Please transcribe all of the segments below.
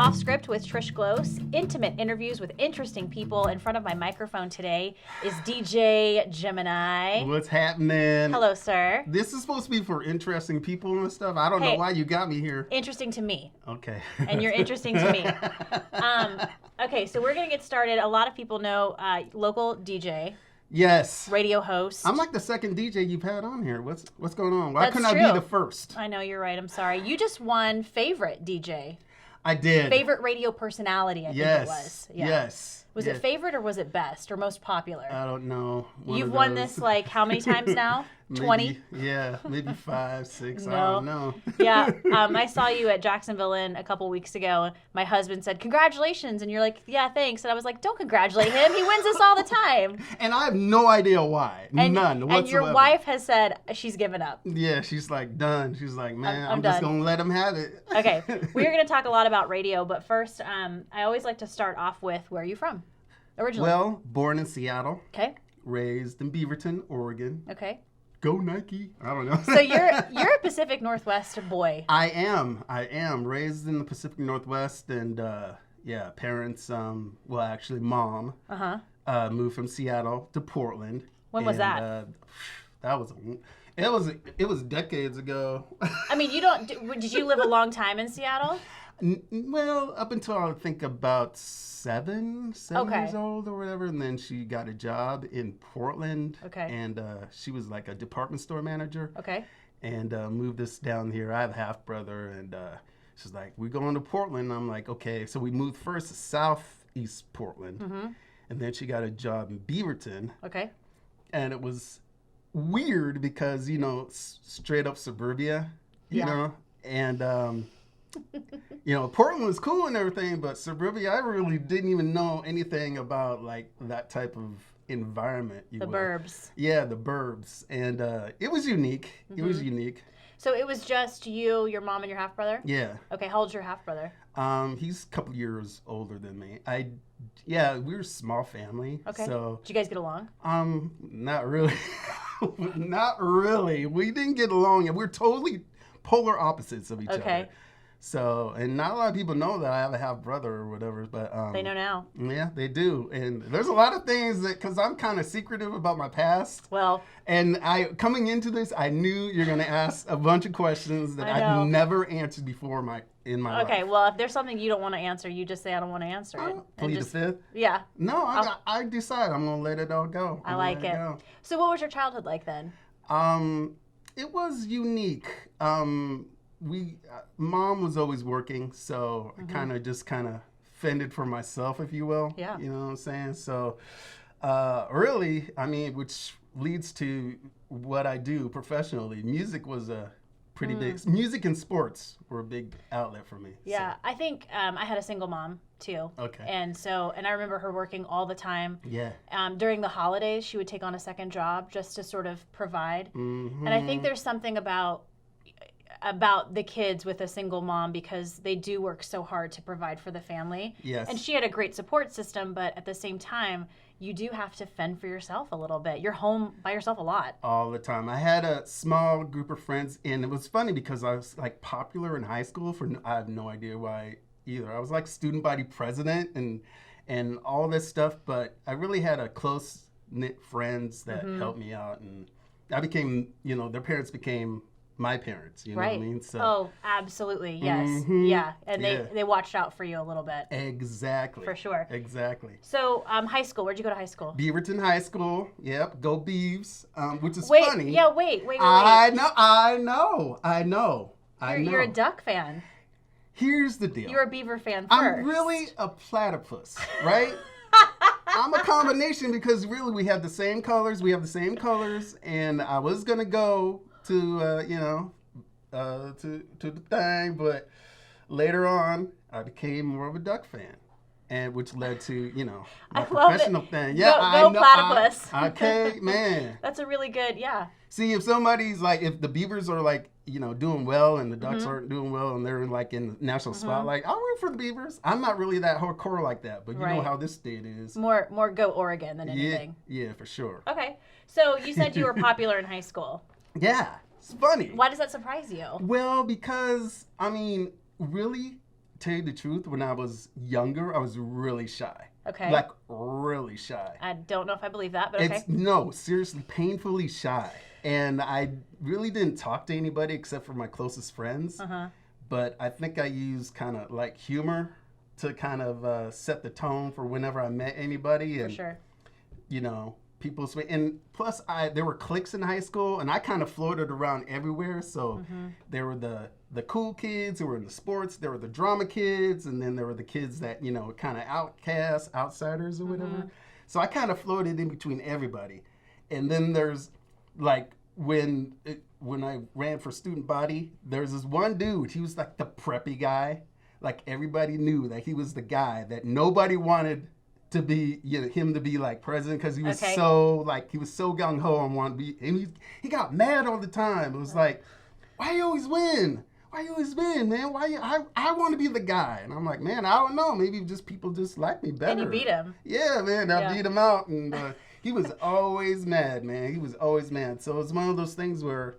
Off Script with Trish Glose. Intimate interviews with interesting people. In front of my microphone today is DJ Gemineye. What's happening? Hello, sir. This is supposed to be for interesting people and stuff. I don't know why you got me here. Interesting to me. Okay. And you're interesting to me. Okay, so we're going to get started. A lot of people know local DJ. Yes. Radio host. I'm like the second DJ you've had on here. What's going on? Why couldn't true. I be the first? I know, you're right. I'm sorry. You just won favorite DJ. I did. Favorite radio personality, I think it was. Yeah. Yes. Was it favorite or was it best or most popular? I don't know. You've won this like how many times now? 20? Yeah, maybe 5, 6. No. I don't know. Yeah, I saw you at Jacksonville a couple weeks ago. My husband said, "Congratulations," and you're like, "Yeah, thanks." And I was like, "Don't congratulate him. He wins this all the time." And I have no idea why. None whatsoever. And your wife has said she's given up. Yeah, she's like done. She's like, man, I'm done. just gonna let him have it. Okay, we're gonna talk a lot about radio, but first, I always like to start off with where are you from, originally? Well, born in Seattle. Okay. Raised in Beaverton, Oregon. Okay. Go Nike. I don't know. So you're a Pacific Northwest boy. I am raised in the Pacific Northwest, and parents. Well, actually, mom. Moved from Seattle to Portland. When was that? It was decades ago. I mean, did you live a long time in Seattle? Well, up until I think about seven years old or whatever, and then she got a job in Portland. Okay. And she was like a department store manager. Okay. And moved us down here. I have a half brother, and she's like, "We're going to Portland." I'm like, "Okay." So we moved first to southeast Portland, and then she got a job in Beaverton. Okay. And it was weird because straight up suburbia, you know, and. Portland was cool and everything, but suburbia, I really didn't even know anything about like that type of environment. The burbs. Yeah, the burbs, and it was unique. It was unique. So it was just you, your mom, and your half brother? Yeah. Okay, how old's your half brother? He's a couple years older than me. We were a small family. Okay. So did you guys get along? Not really. Not really. We didn't get along, and we're totally polar opposites of each other. So, and not a lot of people know that I have a half brother or whatever, but they know now. Yeah, they do. And there's a lot of things because I'm kind of secretive about my past. Well, and coming into this, I knew you're going to ask a bunch of questions that I've never answered before in my life. Okay, well, if there's something you don't want to answer, you just say I don't want to answer it. Plead the fifth? Yeah. No, I decide I'm going to let it all go. I like it. So what was your childhood like then? It was unique. Mom was always working, so I kind of fended for myself, if you will. Yeah. You know what I'm saying? So, really, I mean, which leads to what I do professionally. Music was a pretty big. Music and sports were a big outlet for me. Yeah, so. I think I had a single mom too. Okay. And I remember her working all the time. Yeah. During the holidays, she would take on a second job just to sort of provide. And I think there's something about the kids with a single mom because they do work so hard to provide for the family. Yes. And she had a great support system, but at the same time, you do have to fend for yourself a little bit. You're home by yourself a lot. All the time. I had a small group of friends, and it was funny because I was like popular in high school I have no idea why either. I was like student body president and all this stuff, but I really had a close-knit friends that helped me out, and I became, their parents became my parents, you know what I mean? So, oh, absolutely, yes. Yeah, and they watched out for you a little bit. Exactly. For sure. Exactly. So, high school, where'd you go to high school? Beaverton High School, yep, go Beavs, which is funny. Yeah, wait. I know. You're a Duck fan. Here's the deal. You're a Beaver fan first. I'm really a platypus, right? I'm a combination because really we have the same colors, and I was going to go to the thing, but later on I became more of a Duck fan, and which led to my professional thing. Yeah, go Platypus. Okay, man. That's a really good, yeah. See, if somebody's like, if the Beavers are like doing well and the Ducks aren't doing well and they're in the national spotlight, I'll root for the Beavers. I'm not really that hardcore like that, but you know how this state is. More go Oregon than anything. Yeah, for sure. Okay, so you said you were popular in high school. Yeah, it's funny. Why does that surprise you? Well, because, really, tell you the truth, when I was younger, I was really shy. Okay. Like really shy. I don't know if I believe that, but okay. No, seriously, painfully shy. And I really didn't talk to anybody except for my closest friends. But I think I used kind of like humor to kind of set the tone for whenever I met anybody. And, For sure. you know, people and plus there were cliques in high school, and I kind of floated around everywhere. So there were the cool kids who were in the sports, there were the drama kids, and then there were the kids that, you know, kind of outcasts, outsiders or whatever. So I kind of floated in between everybody. And then there's like when I ran for student body, there's this one dude, he was like the preppy guy. Like everybody knew that he was the guy that nobody wanted to be, you know, him to be like president, because he was so gung ho and wanted to be, and he got mad all the time. It was like, why you always win? Why you always win, man? I want to be the guy. And I'm like, man, I don't know. Maybe just people just like me better. And you beat him. Yeah, man, I beat him out, and he was always mad, man. He was always mad. So it's one of those things where,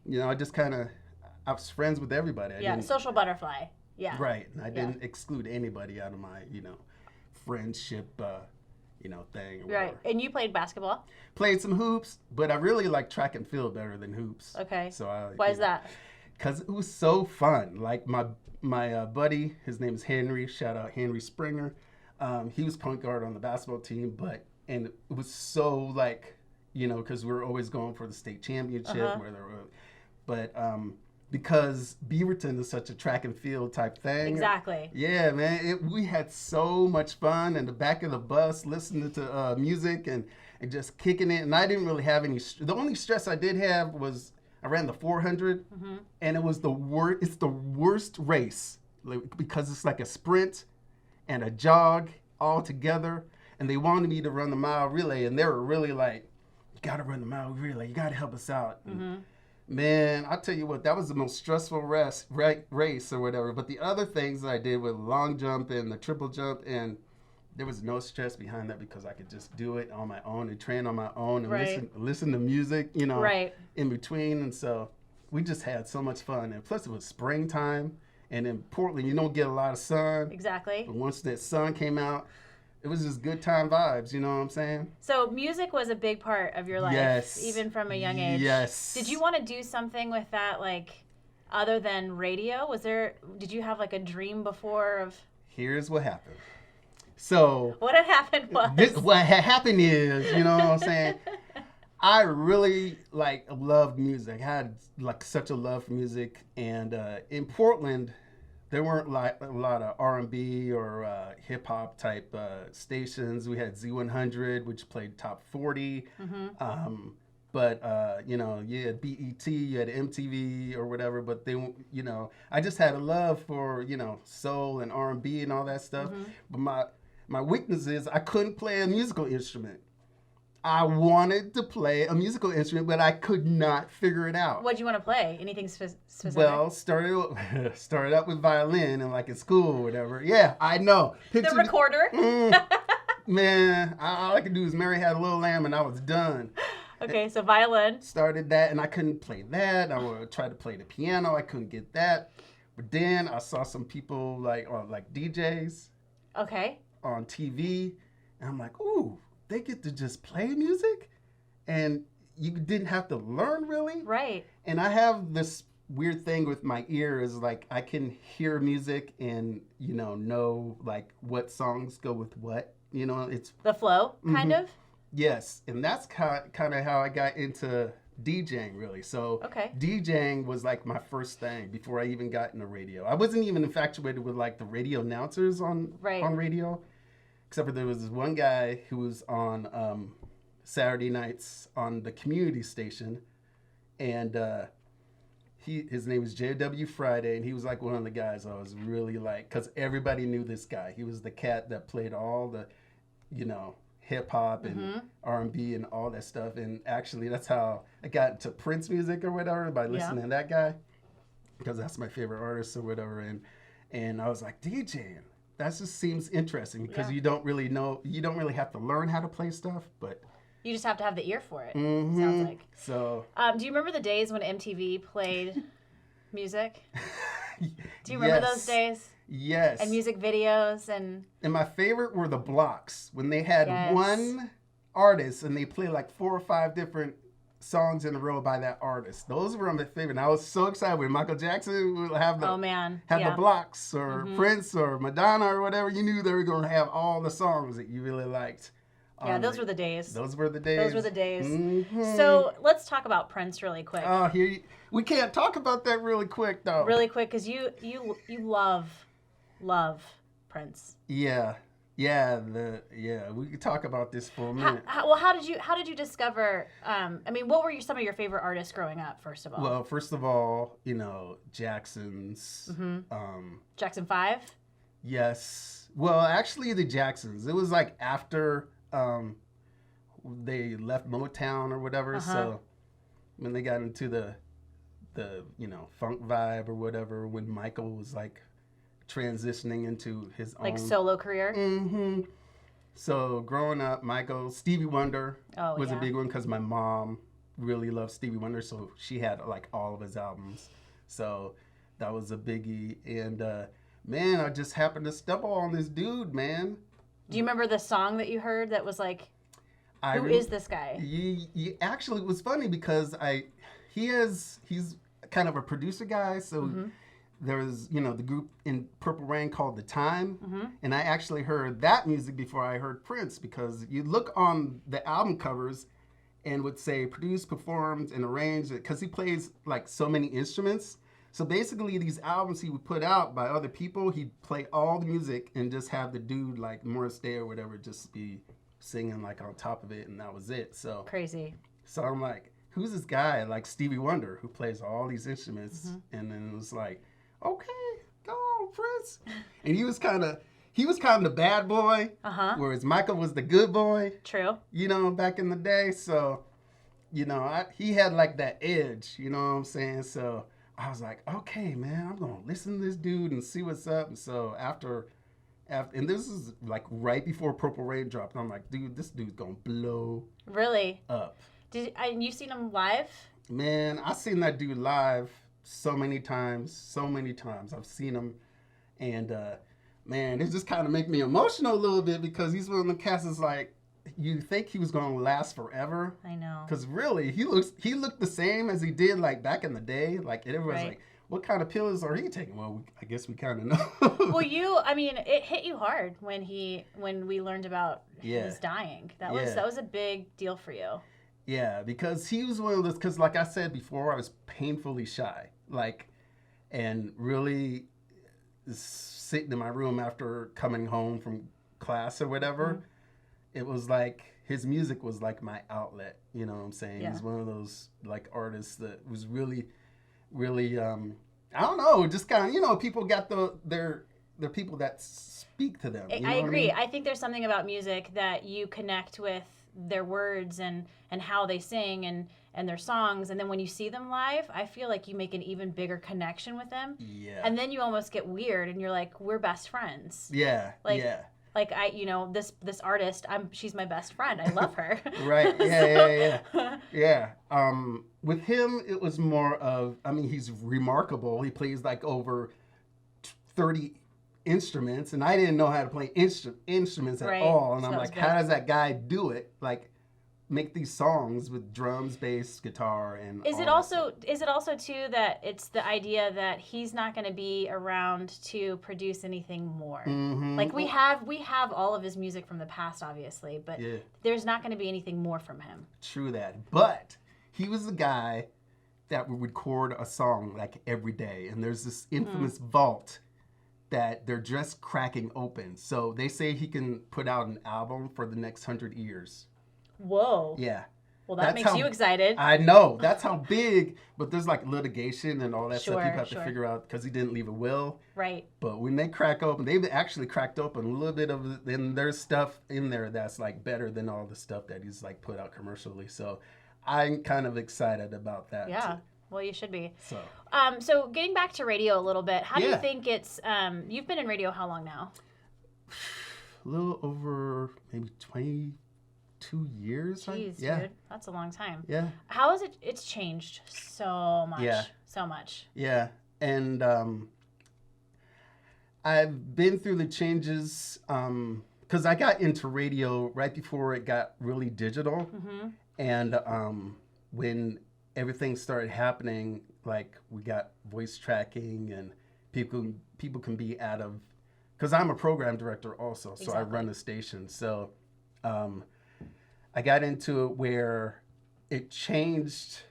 you know, I was friends with everybody. Social butterfly. Yeah. Right. I didn't exclude anybody out of my, you know, friendship, you know, thing. Or whatever. Right. And you played basketball? Played some hoops, but I really like track and field better than hoops. Okay. So why is that? Because it was so fun. Like my buddy, his name is Henry. Shout out Henry Springer. He was point guard on the basketball team, and it was so like, you know, because we were always going for the state championship, because Beaverton is such a track and field type thing. Exactly. Yeah, man. We had so much fun in the back of the bus listening to music and just kicking it. And I didn't really have any. The only stress I did have was I ran the 400, and it was the worst. It's the worst race because it's like a sprint and a jog all together. And they wanted me to run the mile relay, and they were really like, "You got to run the mile relay. You got to help us out." Man, I'll tell you what, that was the most stressful race or whatever. But the other things that I did with long jump and the triple jump, and there was no stress behind that because I could just do it on my own and train on my own and listen to music, you know, in between. And so we just had so much fun. And plus it was springtime, and in Portland, you don't get a lot of sun. Exactly. But once that sun came out, it was just good time vibes, you know what I'm saying? So music was a big part of your life, even from a young age. Yes. Did you want to do something with that, like, other than radio? Did you have, like, a dream before of... Here's what happened. So... What had happened was... What had happened is, you know what I'm saying? I really, like, loved music. I had, like, such a love for music. And in Portland... There weren't like a lot of R&B or hip-hop type stations. We had Z100, which played top 40. But, you know, you had BET, you had MTV or whatever. But, they, you know, I just had a love for, you know, soul and R&B and all that stuff. But my weakness is I couldn't play a musical instrument. I wanted to play a musical instrument, but I could not figure it out. What did you want to play? Anything specific? Well, started out with violin and like in school or whatever. Yeah, I know. The recorder? Man, all I could do is Mary Had a Little Lamb and I was done. Okay, so violin. Started that and I couldn't play that. I tried to play the piano. I couldn't get that. But then I saw some people like DJs. Okay. On TV. And I'm like, ooh. They get to just play music and you didn't have to learn really. Right. And I have this weird thing with my ear is like I can hear music and, you know like what songs go with what, you know, it's the flow kind of. Yes. And that's kind of how I got into DJing really. So DJing was like my first thing before I even got into radio. I wasn't even infatuated with like the radio announcers on radio. Except for there was this one guy who was on Saturday nights on the community station, and his name was J.W. Friday, and he was like one of the guys I was really like, because everybody knew this guy. He was the cat that played all the, you know, hip hop and R&B and all that stuff. And actually, that's how I got into Prince music or whatever by listening to that guy, because that's my favorite artist or whatever. And I was like, DJing. That just seems interesting because you don't really have to learn how to play stuff, but you just have to have the ear for it. Sounds like. So, do you remember the days when MTV played music? Do you remember those days? Yes. And music videos and my favorite were the blocks when they had one artist and they played like 4 or 5 different songs in a row by that artist. Those were my favorite. And I was so excited when Michael Jackson would have the the blocks or Prince or Madonna or whatever. You knew they were going to have all the songs that you really liked. Yeah, those were the days. Those were the days. Those were the days. Mm-hmm. So let's talk about Prince really quick. Oh, we can't talk about that really quick though. Really quick, because you love Prince. Yeah. We could talk about this for a minute. How did you discover? What were some of your favorite artists growing up? First of all. Well, first of all, Jacksons. Jackson 5. Yes. Well, actually, the Jacksons. It was like after they left Motown or whatever. So when they got into the funk vibe or whatever, when Michael was like transitioning into his own solo career. Mm-hmm. So growing up, Stevie Wonder was a big one because my mom really loved Stevie Wonder, so she had like all of his albums. So that was a biggie. And man, I just happened to stumble on this dude, man. Do you remember the song that you heard that was like, who is this guy? Actually, it was funny because he's kind of a producer guy, so there was, the group in Purple Rain called The Time, and I actually heard that music before I heard Prince, because you look on the album covers and would say produced, performed, and arranged, because he plays like so many instruments. So basically these albums he would put out by other people, he'd play all the music and just have the dude like Morris Day or whatever just be singing like on top of it, and that was it. So crazy. So I'm like, who's this guy like Stevie Wonder who plays all these instruments? And then it was like, okay, go on, Prince. And he was kind of the bad boy, whereas Michael was the good boy. True. Back in the day. So, he had like that edge, you know what I'm saying? So I was like, okay, man, I'm going to listen to this dude and see what's up. And so after, and this is like right before Purple Rain dropped, I'm like, dude, this dude's going to blow up. And you seen him live? Man, I seen that dude live so many times. I've seen him, and man, it just kind of make me emotional a little bit, because he's one of the cats that's like, you think he was going to last forever. I know. Because really, he looked the same as he did like back in the day. Like everyone's like, what kind of pills are he taking? Well, I guess we kind of know. Well, it hit you hard when we learned about his dying. That was a big deal for you. Yeah, because he was one of those, because like I said before, I was painfully shy. And really sitting in my room after coming home from class or whatever, it was like his music was like my outlet. You know what I'm saying? He's one of those like artists that was really, really, I don't know, just kind of, people got their people that speak to them. I agree. I think there's something about music that you connect with their words and how they sing and their songs, and then when you see them live, I feel like you make an even bigger connection with them. Yeah. And then you almost get weird, and you're like, we're best friends. Yeah. Like this artist, she's my best friend. I love her. Right. Yeah. With him, it was more of, he's remarkable. He plays like over 30 instruments, and I didn't know how to play instruments at all. And I'm like, how does that guy do it? Like, make these songs with drums, bass, guitar, and is it also too that it's the idea that he's not going to be around to produce anything more? Like we have all of his music from the past, obviously, but there's not going to be anything more from him. True that, but he was the guy that would record a song like every day, and there's this infamous vault that they're just cracking open. So they say he can put out an album for the next 100 years. Whoa. Yeah. Well, that makes you excited. I know. That's how big. But there's like litigation and all that stuff people have to figure out, because he didn't leave a will. Right. But when they crack open, they've actually cracked open a little bit of it. And there's stuff in there that's like better than all the stuff that he's like put out commercially. So I'm kind of excited about that. Yeah. Well, you should be. So getting back to radio a little bit, how do you think it's, you've been in radio how long now? A little over maybe 22 years. Jeez, dude. That's a long time. Yeah. How is it? It's changed so much. Yeah. So much. Yeah. And I've been through the changes because I got into radio right before it got really digital. And when everything started happening, like we got voice tracking and people can be out of, because I'm a program director also, so I run the station. So I got into it where it changed,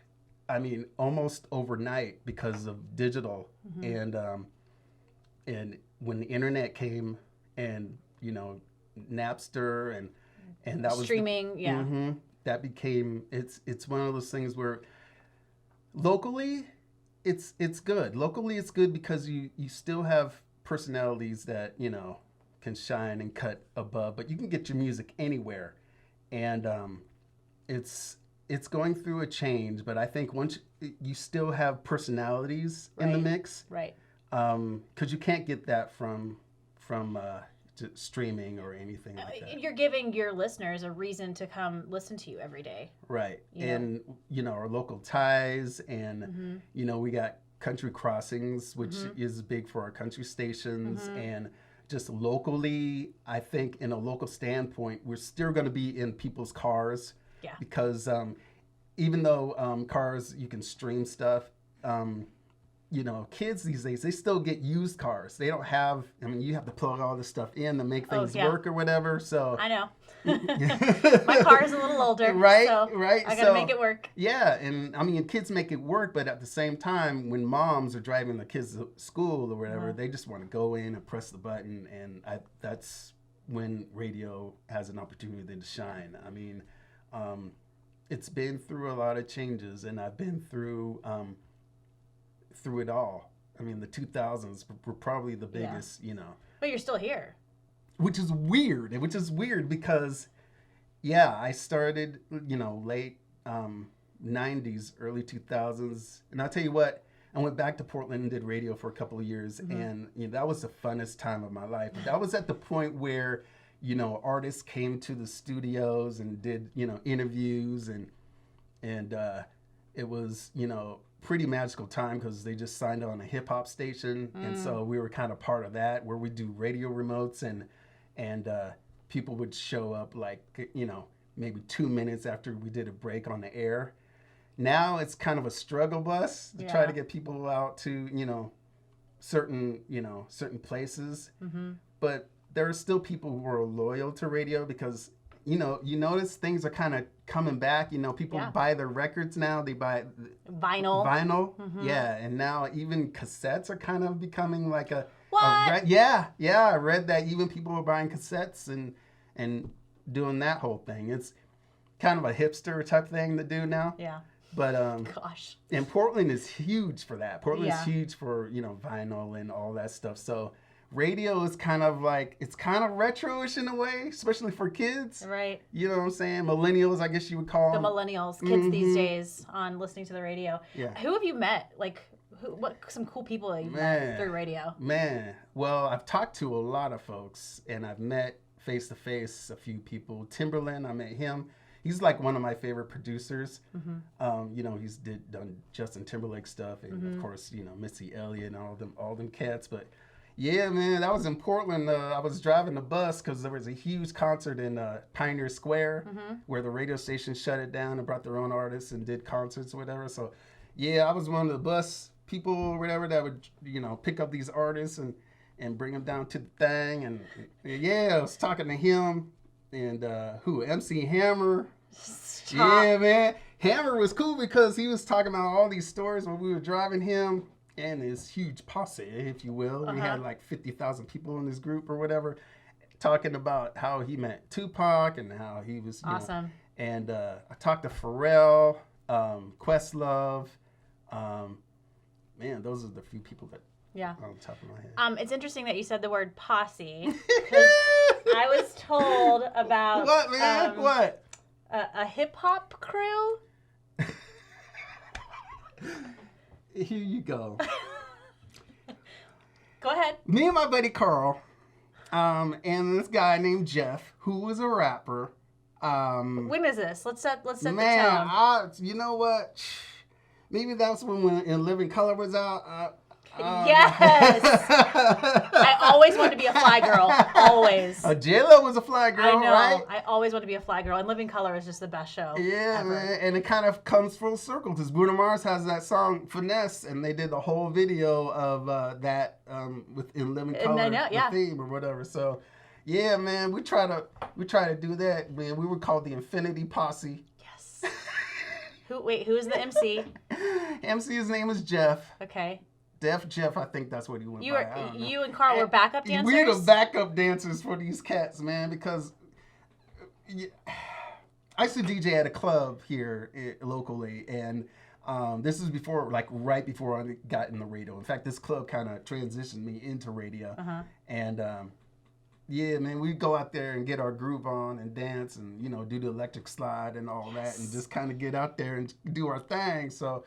I mean, almost overnight because of digital. And when the internet came and, you know, Napster and that was streaming, that became, it's one of those things where locally it's good. Locally it's good because you still have personalities that, you know, can shine and cut above, but you can get your music anywhere. And it's going through a change, but I think once you still have personalities in the mix, right? Because you can't get that from streaming or anything like that. You're giving your listeners a reason to come listen to you every day. Right. And, you know, our local ties and, you know, we got country crossings, which is big for our country stations. And just locally, I think in a local standpoint, we're still going to be in people's cars. Yeah. Because even though cars, you can stream stuff, you know, kids these days, they still get used cars. They don't have, I mean, you have to plug all this stuff in to make things work or whatever. So I know. My car is a little older. Right, so right. I got to make it work. Yeah, and I mean, kids make it work, but at the same time, when moms are driving the kids to school or whatever, they just want to go in and press the button, and that's when radio has an opportunity to shine. I mean, it's been through a lot of changes, and I've been through it all. I mean, the 2000s were probably the biggest, you know. But you're still here. Which is weird because, yeah, I started, you know, late 90s, early 2000s. And I'll tell you what, I went back to Portland and did radio for a couple of years. And, you know, that was the funnest time of my life. But that was at the point where, you know, artists came to the studios and did, you know, interviews. And it was, you know, pretty magical time because they just signed on a hip hop station, and so we were kind of part of that where we do radio remotes and people would show up like, you know, maybe 2 minutes after we did a break on the air. Now it's kind of a struggle bus to try to get people out to, you know, certain places, but there are still people who are loyal to radio because, you know, you notice things are kind of coming back. You know, people buy their records now. They buy vinyl. Yeah, and now even cassettes are kind of becoming like a what? I read that even people are buying cassettes and doing that whole thing. It's kind of a hipster type thing to do now. Yeah. But gosh. And Portland is huge for that. Portland is huge for, you know, vinyl and all that stuff. So radio is kind of like, it's kind of retro-ish in a way, especially for kids. Right. You know what I'm saying? Millennials, I guess you would call them. The millennials, kids these days on listening to the radio. Yeah. Who have you met? Like, some cool people that you've met through radio? Man, well, I've talked to a lot of folks, and I've met face-to-face a few people. Timberland, I met him. He's like one of my favorite producers. You know, he's done Justin Timberlake stuff, and of course, you know, Missy Elliott and all them cats, but yeah, man, that was in Portland. I was driving the bus because there was a huge concert in Pioneer Square where the radio station shut it down and brought their own artists and did concerts or whatever. So, yeah, I was one of the bus people or whatever that would, you know, pick up these artists and bring them down to the thing. And, yeah, I was talking to him and MC Hammer. Stop. Yeah, man. Hammer was cool because he was talking about all these stories when we were driving him and his huge posse, if you will. We had like 50,000 people in this group or whatever, talking about how he met Tupac and how he was, you awesome. know, and I talked to Pharrell, Questlove. Man, those are the few people that on the top of my head. It's interesting that you said the word posse because I was told about what, man? What? A hip hop crew. Here you go. Go ahead. Me and my buddy Carl, and this guy named Jeff, who was a rapper. When is this? Let's set the tone. Man, you know what? Maybe that's when In Living Color was out. Yes. I always wanted to be a fly girl. Always. J-Lo was a fly girl, I know. right? I always wanted to be a fly girl. And Living Color is just the best show. Yeah, ever. man. And it kind of comes full circle because Bruno Mars has that song Finesse, and they did the whole video of that in Living Color, the theme or whatever. So, yeah, man, we try to do that. Man, we were called the Infinity Posse. Yes. Who's the MC? MC's name is Jeff. Okay. Def Jeff, I think that's what he went by. You and Carl were backup dancers? We're the backup dancers for these cats, man, because I used to DJ at a club here locally, and this is before, like right before I got in the radio. In fact, this club kind of transitioned me into radio. And yeah, man, we go out there and get our groove on and dance and, you know, do the electric slide and all that and just kind of get out there and do our thing. So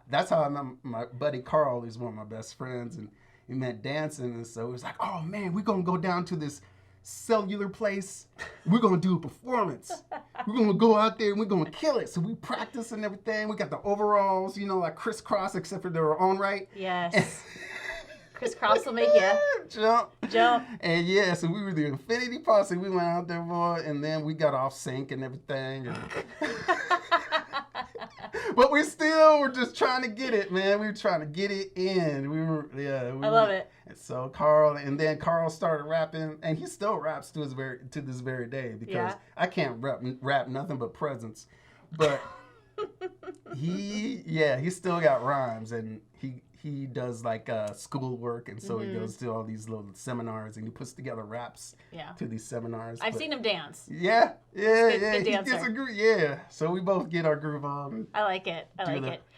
that's how I met my buddy Carl. He's one of my best friends, and we met dancing. And so it was like, oh, man, we're going to go down to this cellular place. We're going to do a performance. We're going to go out there and we're going to kill it. So we practice and everything. We got the overalls, you know, like crisscross, except for their own right. Yes. Crisscross will make you jump. And yeah, so we were the Infinity Posse. We went out there, boy, and then we got off sync and everything. And but we still were just trying to get it, man. We were trying to get it in. I love it. And so Carl started rapping, and he still raps to this very day because I can't rap nothing but presents. But he still got rhymes, and he does like schoolwork, and so he goes to all these little seminars, and he puts together raps to these seminars. I've seen him dance. Yeah. Good dancer. Yeah. So we both get our groove on. I like it.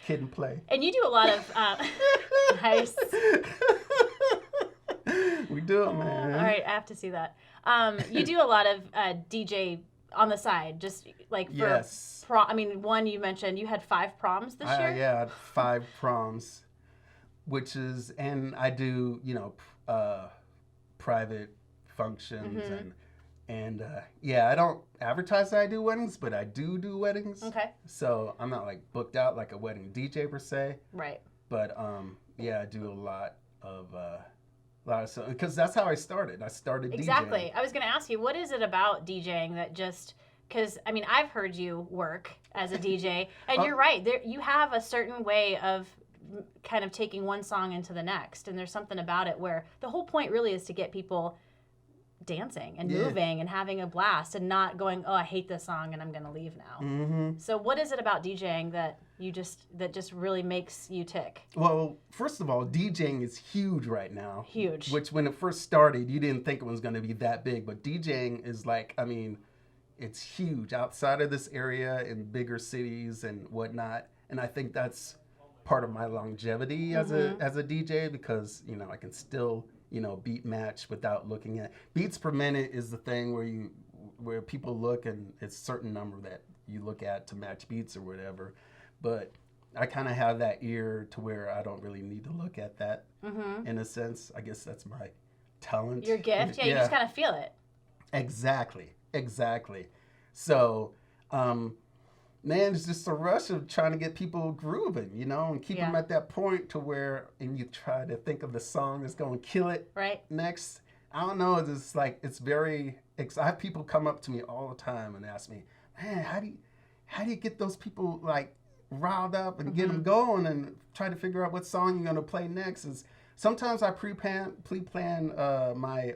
Kid and play. And you do a lot of nice. We do it, man. All right, I have to see that. You do a lot of DJ on the side, just like for one you mentioned you had 5 proms this year. Yeah, I had 5 proms. And I do, you know, private functions and I don't advertise that I do weddings, but I do weddings. Okay. So I'm not like booked out like a wedding DJ per se. Right. But I do a lot of stuff because that's how I started. I started DJing. Exactly. I was going to ask you, what is it about DJing that just? Because, I mean, I've heard you work as a DJ, and you're right. You have a certain way of kind of taking one song into the next, and there's something about it where the whole point really is to get people dancing and moving and having a blast and not going, oh, I hate this song and I'm going to leave now. So what is it about DJing that just really makes you tick? Well, first of all, DJing is huge right now. Huge. Which when it first started, you didn't think it was going to be that big, but DJing is like, I mean, it's huge outside of this area in bigger cities and whatnot, and I think that's part of my longevity as a DJ because, you know, I can still, you know, beat match without looking at beats per minute is the thing where people look and it's a certain number that you look at to match beats or whatever. But I kind of have that ear to where I don't really need to look at that in a sense. I guess that's my talent. Your gift? Yeah, you just kind of feel it. Exactly. So, man, it's just a rush of trying to get people grooving, you know, and keep them at that point to where, and you try to think of the song that's going to kill it next. I don't know. It's like, I have people come up to me all the time and ask me, man, how do you get those people like riled up and get them going and try to figure out what song you're going to play next? Sometimes I pre-plan my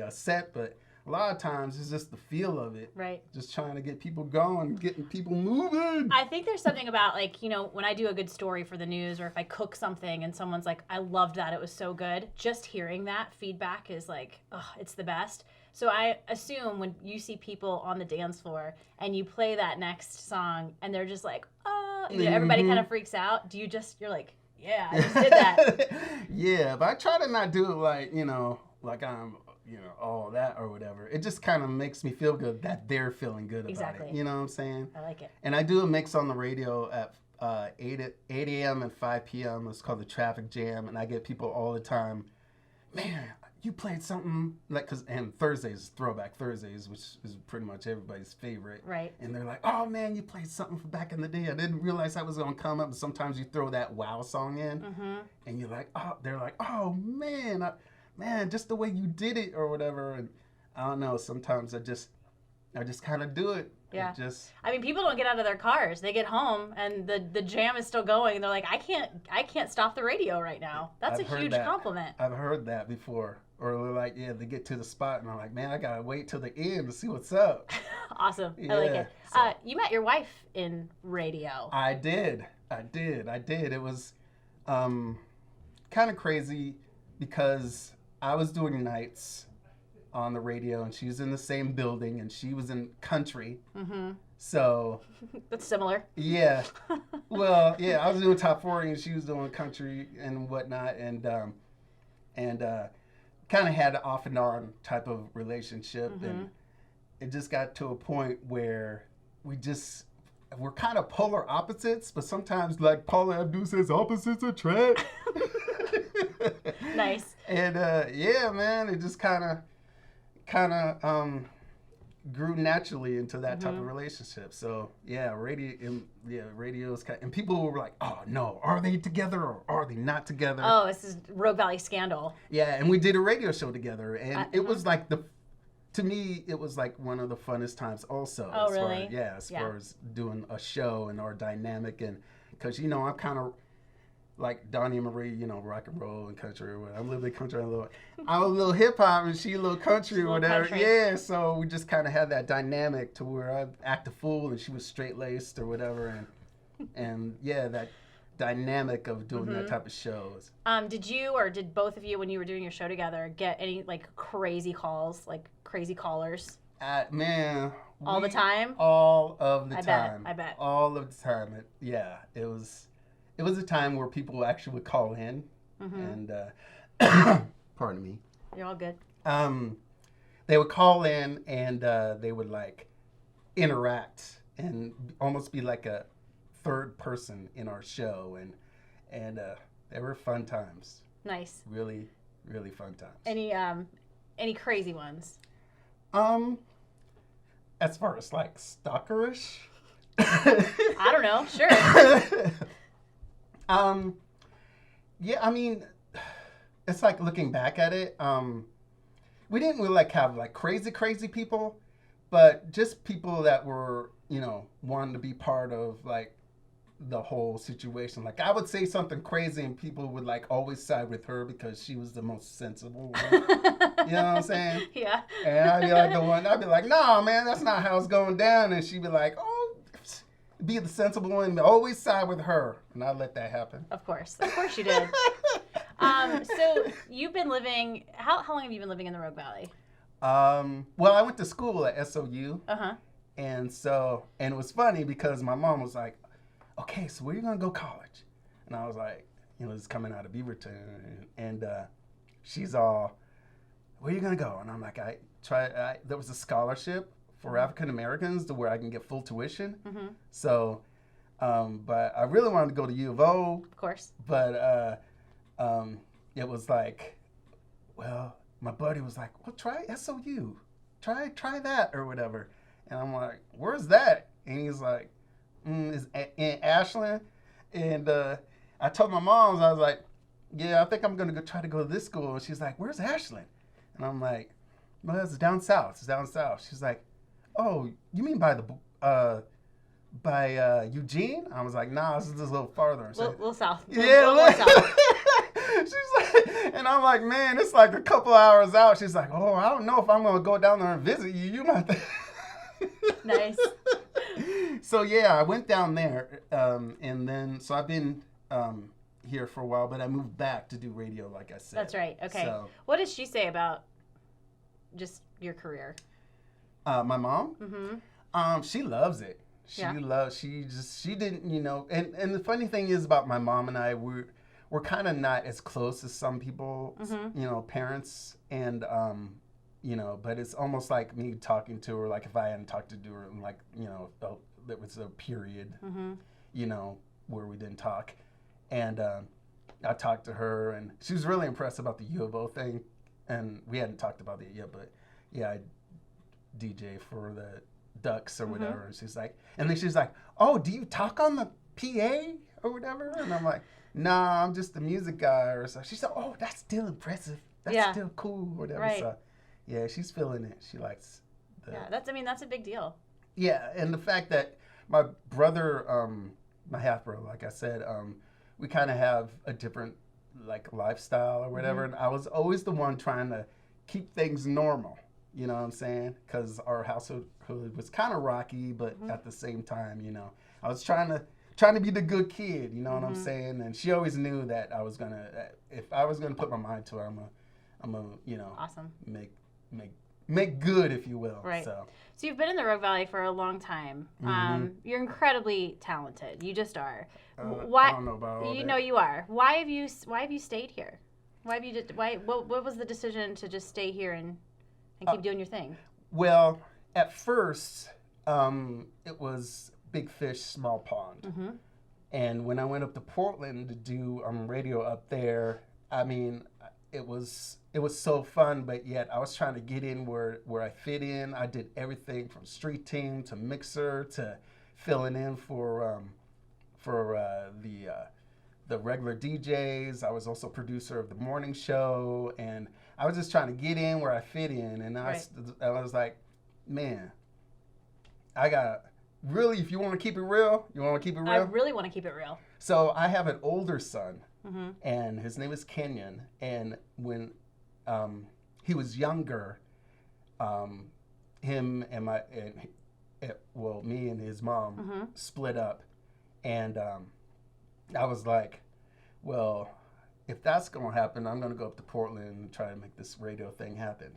set, but a lot of times it's just the feel of it. Right. Just trying to get people going, getting people moving. I think there's something about, like, you know, when I do a good story for the news or if I cook something and someone's like, I loved that, it was so good, just hearing that feedback is like, oh, it's the best. So I assume when you see people on the dance floor and you play that next song and they're just like, oh, you know, everybody kind of freaks out. You're like, yeah, I just did that. Yeah, but I try to not do it like, you know, like I'm, you know, all that or whatever. It just kind of makes me feel good that they're feeling good about it. You know what I'm saying? I like it. And I do a mix on the radio at 8 a.m. and 5 p.m. It's called the Traffic Jam. And I get people all the time, man, you played something like, and Thursdays, Throwback Thursdays, which is pretty much everybody's favorite. Right. And they're like, oh man, you played something from back in the day. I didn't realize that was going to come up. And sometimes you throw that wow song in and you're like, oh, they're like, oh man, man, just the way you did it or whatever. And I don't know, sometimes I just kind of do it. Yeah. Just, I mean, people don't get out of their cars. They get home and the jam is still going. And they're like, I can't stop the radio right now. That's I've a huge compliment. I've heard that before. Or they're like, yeah, they get to the spot and I'm like, man, I gotta wait till the end to see what's up. Awesome. Yeah, I like it. so. You met your wife in radio. I did. It was kind of crazy because I was doing nights on the radio and she was in the same building and she was in country. Mm-hmm. So that's similar. Yeah. Well, yeah, I was doing top 40 and she was doing country and whatnot, and kind of had an off and on type of relationship. Mm-hmm. And it just got to a point where we're kind of polar opposites, but sometimes, like Paula Abdul says, opposites attract. Nice. And yeah, man, it just kind of grew naturally into that type of relationship. So yeah, radio is and people were like, oh no, are they together or are they not together? Oh, this is Rogue Valley Scandal. Yeah, and we did a radio show together, and it was like to me, it was like one of the funnest times also. Oh, really? As far as doing a show and our dynamic, and because, you know, I'm kind of like Donnie Marie, you know, rock and roll and country. I'm a little bit country, I'm a little hip hop, and she a little country or whatever. Country. Yeah, so we just kind of had that dynamic to where I act a fool and she was straight laced or whatever, and yeah, that dynamic of doing that type of shows. Did you or did both of you, when you were doing your show together, get any like crazy calls, like crazy callers? Man, all the time. All of the time. I bet. All of the time. It was a time where people actually would call in, and pardon me. You're all good. They would call in and they would like interact and almost be like a third person in our show, and they were fun times. Nice. Really, really fun times. Any crazy ones? As far as like stalkerish. I don't know. Sure. Yeah, I mean, it's like looking back at it, we didn't really like have like crazy people, but just people that were, you know, wanting to be part of like the whole situation. Like I would say something crazy and people would like always side with her because she was the most sensible one. You know what I'm saying? Yeah. And I'd be like, nah, man, that's not how it's going down. And she'd be like, oh, be the sensible one and always side with her. And I'd let that happen. Of course you did. So you've been living, how long have you been living in the Rogue Valley? Well, I went to school at SOU. Uh-huh. And it was funny because my mom was like, okay, so where are you going to go college? And I was like, you know, it's coming out of Beaverton. And she's all, where are you going to go? And I'm like, there was a scholarship for African Americans to where I can get full tuition. Mm-hmm. So, but I really wanted to go to U of O. Of course. But it was like, well, my buddy was like, well, try SOU. Try that or whatever. And I'm like, where's that? And he's like, it's in Ashland. And I told my mom, I was like, yeah, I think I'm going to try to go to this school. And she's like, where's Ashland? And I'm like, well, it's down south. It's down south. She's like, oh, you mean by Eugene? I was like, nah, this is just a little farther. A little south. Yeah, little south. She's like, and I'm like, man, it's like a couple hours out. She's like, oh, I don't know if I'm going to go down there and visit you. You might. Nice. So yeah, I went down there, and then so I've been here for a while, but I moved back to do radio, like I said. That's right. Okay. So, what does she say about just your career? My mom? Mm-hmm. She loves it. She didn't, you know, and the funny thing is about my mom and I, we're kind of not as close as some people, you know, parents, and you know, but it's almost like me talking to her, like if I hadn't talked to her, like, you know, there was a period, you know, where we didn't talk. And I talked to her, and she was really impressed about the U of O thing. And we hadn't talked about it yet, but yeah, I DJ for the Ducks or whatever. And she's like, oh, do you talk on the PA or whatever? And I'm like, nah, I'm just the music guy or so. She said, oh, that's still impressive. that's still cool, whatever. Right. So, yeah, she's feeling it. She likes the... Yeah, that's a big deal. Yeah, and the fact that my brother, my half-brother, like I said, we kind of have a different, like, lifestyle or whatever, and I was always the one trying to keep things normal, you know what I'm saying? Because our household was kind of rocky, but at the same time, you know, I was trying to be the good kid, you know what I'm saying? And she always knew that I was gonna, if I was gonna put my mind to it, I'm a, you know, awesome, make good, if you will. Right. So you've been in the Rogue Valley for a long time. You're incredibly talented. You just are. I don't know about all you that. know you are. Why have you stayed here? What was the decision to just stay here and keep doing your thing? Well, at first, it was big fish, small pond. And when I went up to Portland to do radio up there, I mean, it was so fun, but yet I was trying to get in where I fit in. I did everything from street team to mixer to filling in for the regular DJs. I was also producer of the morning show, and I was just trying to get in where I fit in. And I was like, man, I got really, if you want to keep it real, I really want to keep it real. So I have an older son, and his name is Kenyon. And when he was younger, him and me and his mom split up. And I was like, well, if that's going to happen, I'm going to go up to Portland and try to make this radio thing happen.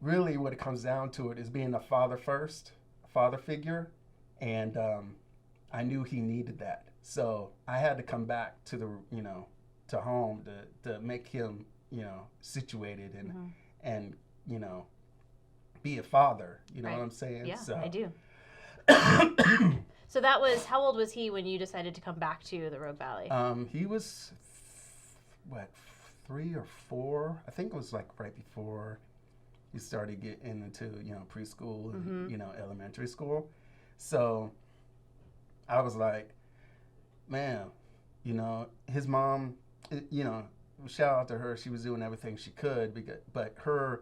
Really, what it comes down to it is being a father figure. And I knew he needed that. So I had to come back to to home to make him, situated and be a father. You know what I'm saying? Yeah, so. I do. So that was, how old was he when you decided to come back to the Rogue Valley? He was, 3 or 4? I think it was like right before he started getting into, preschool and, elementary school. So I was like, man, his mom, shout out to her. She was doing everything she could, but her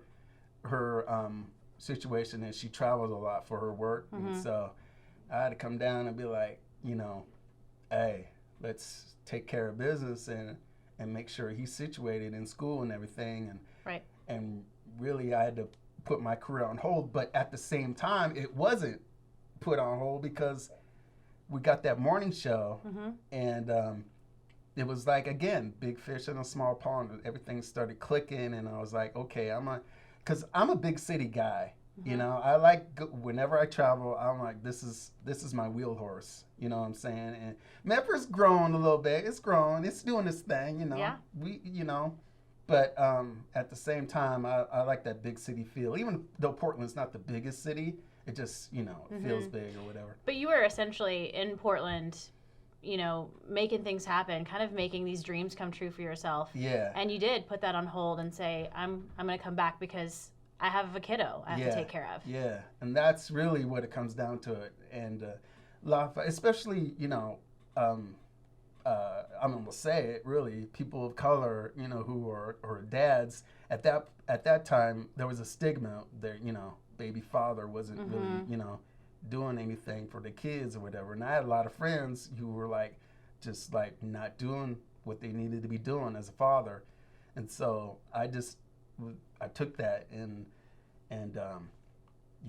situation is she travels a lot for her work. And so I had to come down and be like, hey, let's take care of business and make sure he's situated in school and everything. And really I had to put my career on hold. But at the same time, it wasn't put on hold because we got that morning show and it was like, again, big fish in a small pond. Everything started clicking and I was like, okay, because I'm a big city guy. I like, whenever I travel, I'm like, this is my wheel horse. You know what I'm saying? And Memphis grown a little bit. It's grown. It's doing its thing, Yeah. But at the same time, I like that big city feel. Even though Portland's not the biggest city, it just, it feels big or whatever. But you were essentially in Portland, making things happen, kind of making these dreams come true for yourself. Yeah. And you did put that on hold and say, I'm going to come back because I have a kiddo I have to take care of. Yeah, and that's really what it comes down to it. And especially, I'm going to say it, really, people of color, who are dads, at that time, there was a stigma there, baby father wasn't really, doing anything for the kids or whatever. And I had a lot of friends who were just not doing what they needed to be doing as a father. And so I took that and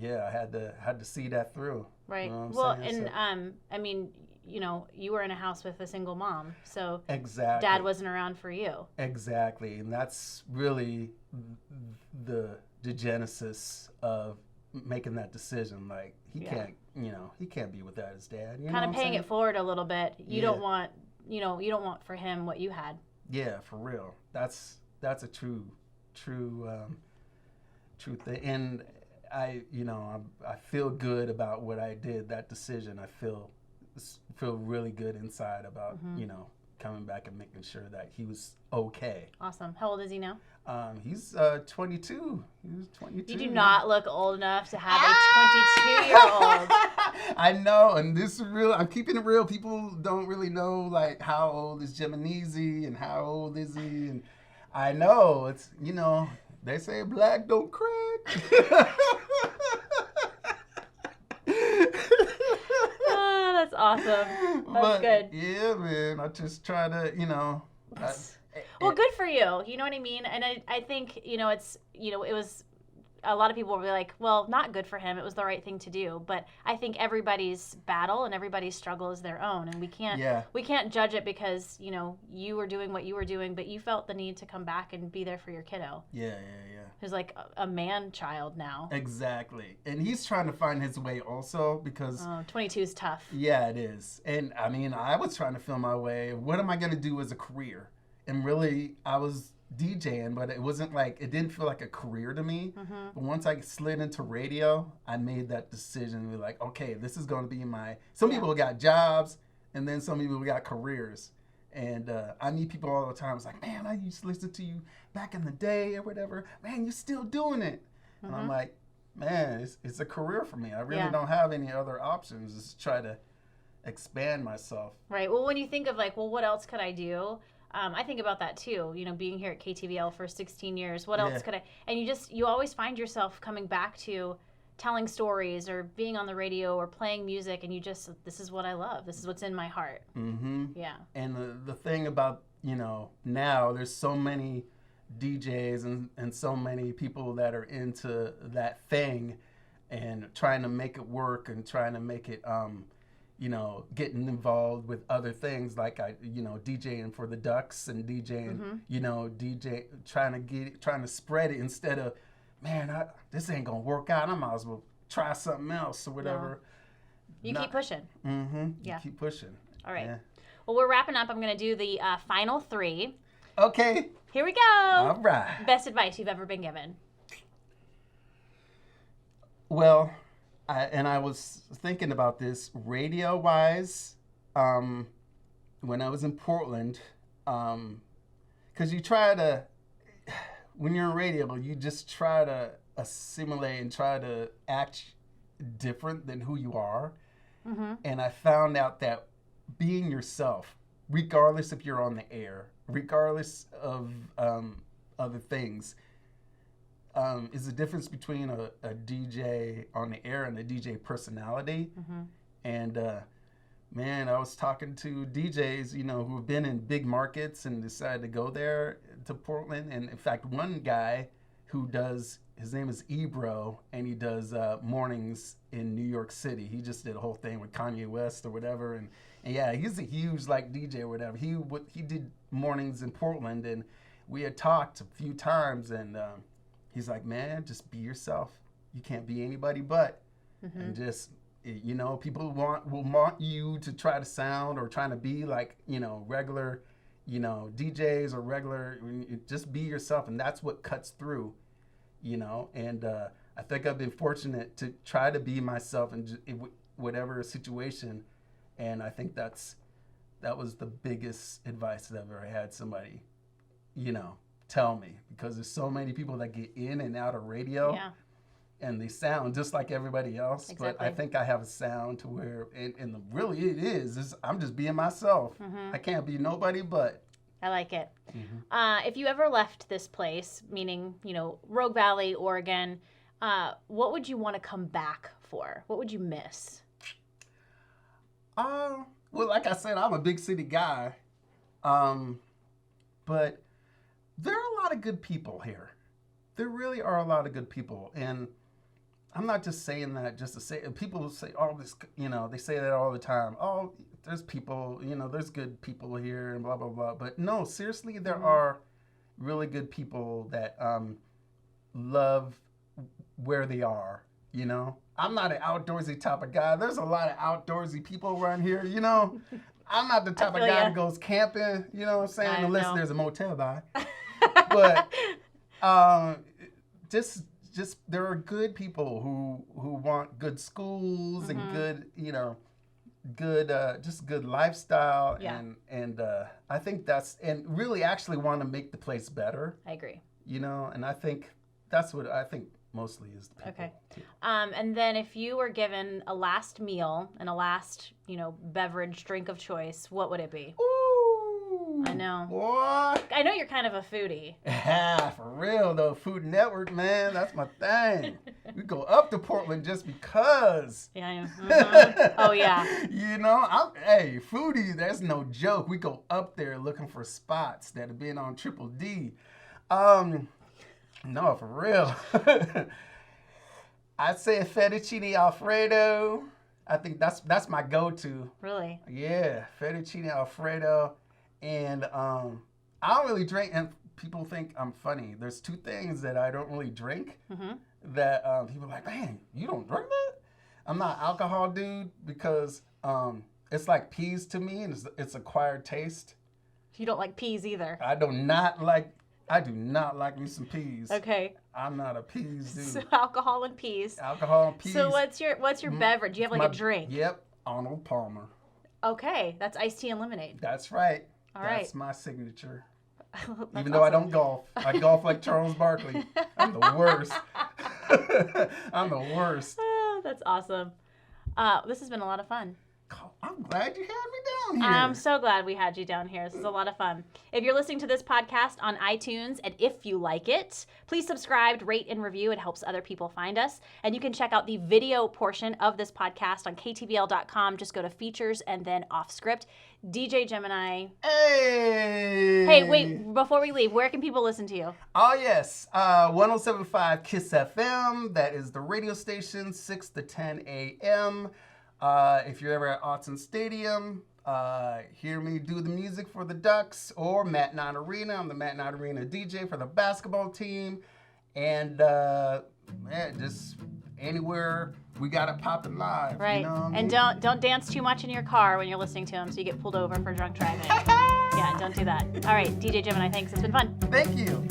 I had to see that through. Right. You know what I'm saying? I mean, you were in a house with a single mom, so exactly. Dad wasn't around for you. Exactly, and that's really the genesis of making that decision. Like he can't be without his dad. Kind of paying it forward a little bit. You don't want for him what you had. Yeah, for real. That's a true thing. And I feel good about what I did. That decision, I feel really good inside about coming back and making sure that he was okay. Awesome. How old is he now? He's 22. He's 22. You do not look old enough to have a 22-year-old. I know, and this is real. I'm keeping it real. People don't really know how old is Gemineye and how old is he, and I know. It's, they say black don't crack. Oh, that's awesome. That's good. Yeah, man. I just try to, Well, good for you. You know what I mean? And I think, it was, a lot of people will be like, well, not good for him. It was the right thing to do. But I think everybody's battle and everybody's struggle is their own. And we can't judge it because, you were doing what you were doing, but you felt the need to come back and be there for your kiddo. Yeah. Who's like a man child now. Exactly. And he's trying to find his way also because... 22 is tough. Yeah, it is. And I mean, I was trying to feel my way. What am I going to do as a career? And really, I was DJing, but it wasn't it didn't feel like a career to me. Mm-hmm. But once I slid into radio, I made that decision. We're like, okay, this is going to be some people got jobs, and then some people got careers. And I meet people all the time. It's like, man, I used to listen to you back in the day or whatever. Man, you're still doing it. Mm-hmm. And I'm like, man, it's a career for me. I really don't have any other options. Just try to expand myself. Right. Well, when you think of what else could I do? I think about that too, being here at KTVL for 16 years. What else could I? And you always find yourself coming back to telling stories or being on the radio or playing music, and this is what I love. This is what's in my heart. Mm-hmm. Yeah. And the thing about, now there's so many DJs and so many people that are into that thing and trying to make it work and trying to make it, getting involved with other things like DJing for the Ducks and DJing, trying to spread it instead of, man, this ain't gonna work out. I might as well try something else or whatever. No. Keep pushing. Mm-hmm. Yeah. You keep pushing. All right. Yeah. Well, we're wrapping up. I'm gonna do the final 3. Okay. Here we go. All right. Best advice you've ever been given. Well, I was thinking about this radio-wise when I was in Portland, because you try to, when you're in radio, you just try to assimilate and try to act different than who you are. Mm-hmm. And I found out that being yourself, regardless if you're on the air, regardless of other things, is the difference between a DJ on the air and a DJ personality. Mm-hmm. And man, I was talking to DJs, who have been in big markets and decided to go there to Portland. And in fact, one guy his name is Ebro, and he does mornings in New York City. He just did a whole thing with Kanye West or whatever. And yeah, he's a huge DJ or whatever. He did mornings in Portland, and we had talked a few times, and he's like, man, just be yourself. You can't be anybody but. Mm-hmm. And just, people will want you to try to sound or trying to be like, regular, DJs or regular, just be yourself. And that's what cuts through, and I think I've been fortunate to try to be myself in whatever situation. And I think that was the biggest advice that I've ever had somebody, tell me, because there's so many people that get in and out of radio and they sound just like everybody else. Exactly. But I think I have a sound to where, and really it is I'm just being myself. Mm-hmm. I can't be nobody but. I like it. Mm-hmm. If you ever left this place, meaning, Rogue Valley, Oregon, what would you want to come back for? What would you miss? Well, like I said, I'm a big city guy. But there are a lot of good people here. There really are a lot of good people. And I'm not just saying that just to say it. People say all this, they say that all the time. Oh, there's people, there's good people here and blah, blah, blah. But no, seriously, there are really good people that love where they are, I'm not an outdoorsy type of guy. There's a lot of outdoorsy people around here, I'm not the type of guy that goes camping, what I'm saying? Unless there's a motel by. But just there are good people who want good schools and good, just good lifestyle. Yeah. And I think and really actually want to make the place better. I agree. And I think that's what I think mostly is the people. Okay. And then if you were given a last meal and a last, beverage, drink of choice, what would it be? Ooh. I know. What? I know you're kind of a foodie. Yeah, for real though. Food Network, man, that's my thing. We go up to Portland just because. Yeah, I know. Oh, yeah. You know, hey, foodie, that's no joke. We go up there looking for spots that have been on Triple D. No, for real. I'd say a fettuccine Alfredo. I think that's my go-to. Really? Yeah, fettuccine Alfredo. And I don't really drink, and people think I'm funny. There's two things that I don't really drink that people are like, man, you don't drink that? I'm not an alcohol dude because it's like peas to me, and it's acquired taste. You don't like peas either. I do not like me some peas. Okay. I'm not a peas dude. So alcohol and peas. Alcohol and peas. So what's your beverage? Do you have like a drink? Yep, Arnold Palmer. Okay, that's iced tea and lemonade. That's right. All right. That's my signature. That's Even though I awesome. don't golf. I golf like Charles Barkley. I'm the worst. I'm the worst. Oh, that's awesome. This has been a lot of fun. I'm glad you had me down here. I'm so glad we had you down here. This is a lot of fun. If you're listening to this podcast on iTunes, and if you like it, please subscribe, rate, and review. It helps other people find us. And you can check out the video portion of this podcast on ktvl.com. Just go to features and then off script. DJ Gemineye. Hey! Hey, wait, before we leave, where can people listen to you? Oh, yes. 107.5 KISS FM. That is the radio station, 6 to 10 a.m. If you're ever at Autzen Stadium, hear me do the music for the Ducks or Matt 9 Arena. I'm the Matt 9 Arena DJ for the basketball team. And just anywhere we got it popping live. Right. You know what I And mean? don't dance too much in your car when you're listening to them so you get pulled over for drunk driving. Yeah, don't do that. All right, DJ Gemineye, thanks. It's been fun. Thank you.